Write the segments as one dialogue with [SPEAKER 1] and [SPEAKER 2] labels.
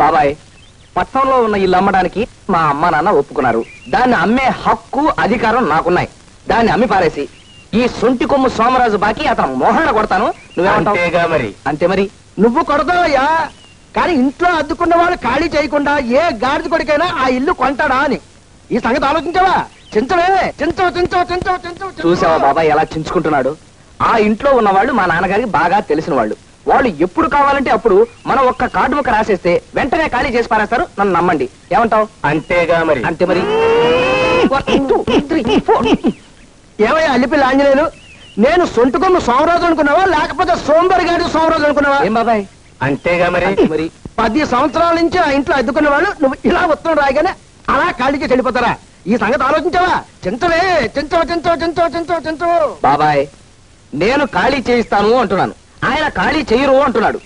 [SPEAKER 1] బాబాయ్, పట్నంలో ఉన్న ఇల్లు అమ్మడానికి మా అమ్మ నాన్న ఒప్పుకున్నారు. దాన్ని అమ్మే హక్కు అధికారం నాకున్నాయి. దాన్ని అమ్మి పారేసి ఈ సొంటి కొమ్ము సోమరాజు బాకి అతను మోహన కొడతాను. నువ్వేమంటావు?
[SPEAKER 2] మరి
[SPEAKER 1] అంతే మరి.
[SPEAKER 3] నువ్వు కొడతావయ్యా, కానీ ఇంట్లో అద్దుకున్న వాళ్ళు ఖాళీ చేయకుండా ఏ గాడిద కొడుకైనా ఆ ఇల్లు కొంటాడా అని ఈ సంగతి ఆలోచించావా? చించవే, చించవు చించవు చించవు చించవు.
[SPEAKER 1] చూసావా బాబాయ్ ఎలా చించుకుంటున్నాడు? ఆ ఇంట్లో ఉన్న వాళ్ళు మా నాన్నగారికి బాగా తెలిసిన వాళ్ళు. వాళ్ళు ఎప్పుడు కావాలంటే అప్పుడు మనం ఒక్క కార్డు ముక్క రాసేస్తే వెంటనే ఖాళీ చేసి పారేస్తారు. నన్ను నమ్మండి. ఏమంటావు?
[SPEAKER 2] అంతేగా మరి.
[SPEAKER 1] అంతే మరి. 1 2 3 4.
[SPEAKER 3] ఏమయ్యా అల్లిపిల్లి ఆంజనేయులు, నేను సొంటుకొమ్మ సోమరాజు అనుకున్నావా లేకపోతే సోంబరి గారి సోమరాజు అనుకున్నావా?
[SPEAKER 1] ఏం బాబాయ్?
[SPEAKER 2] అంతేగా మరి.
[SPEAKER 1] మరి
[SPEAKER 3] 10 సంవత్సరాల నుంచి ఆ ఇంట్లో అద్దుకున్న వాళ్ళు నువ్వు ఇలా ఉత్తరం రాయగానే అలా ఖాళీ చేసి వెళ్ళిపోతారా? ఈ సంగతి ఆలోచించావా? చించవే, చించవు చించవు చించవు చించవు చించవు.
[SPEAKER 1] బాబాయ్, నేను ఖాళీ చేయిస్తాను అంటున్నాను, ఆయన ఖాళీ చేయరు అంటున్నాడు.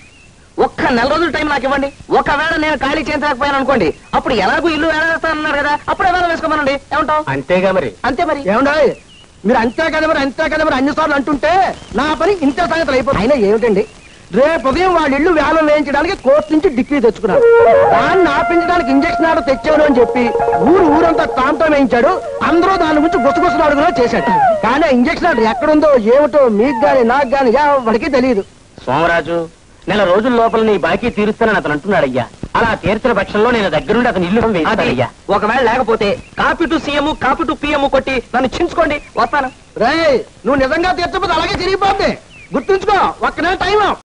[SPEAKER 1] ఒక్క నెల రోజుల టైం నాకు ఇవ్వండి. ఒకవేళ నేను ఖాళీ చేయించకపోయాను అనుకోండి, అప్పుడు ఎలాగూ ఇల్లు వేస్తానన్నారు కదా, అప్పుడే వేళ వేసుకోమనండి. ఏమంటావు?
[SPEAKER 2] అంతేగా మరి.
[SPEAKER 1] అంతే మరి.
[SPEAKER 3] ఏమండాయి మీరు అంతే కదా మరి అంతే కదా మరి అన్నిసార్లు అంటుంటే నా పని ఇంతే సంగతులు అయిపోతుంది. అయినా ఏమిటండి, రేపు ఉదయం వాళ్ళ ఇల్లు వేలం వేయించడానికి కోర్టు నుంచి డిగ్రీ తెచ్చుకున్నారు. దాన్ని ఆపించడానికి ఇంజక్షన్ ఆర్డర్ తెచ్చారు అని చెప్పి ఊరంతా తాంతో వేయించాడు. అందరూ దాని గురించి గుసగుసలు అడుగులో చేశాడు. కానీ ఆ ఇంజక్షన్ ఆర్డర్ ఎక్కడుందో ఏమిటో మీకు గాని నాకు గాని ఎవరికి తెలియదు.
[SPEAKER 2] సోమరాజు, నెల రోజుల లోపల నీ బాకీ తీరుస్తానని అతను అంటున్నాడయ్యా. అలా తీర్చిన పక్షంలో నేను దగ్గరుండి అతను ఇల్లు వేస్తానయ్యా.
[SPEAKER 1] ఒకవేళ లేకపోతే copy to CM copy to PM కొట్టి నన్ను చించుకోండి, వస్తాను.
[SPEAKER 3] రేయ్, నువ్వు నిజంగా తీర్చకపోతే అలాగే తిరిగిపోద్ది. గుర్తుంచుకో, ఒక్క నెల టైం.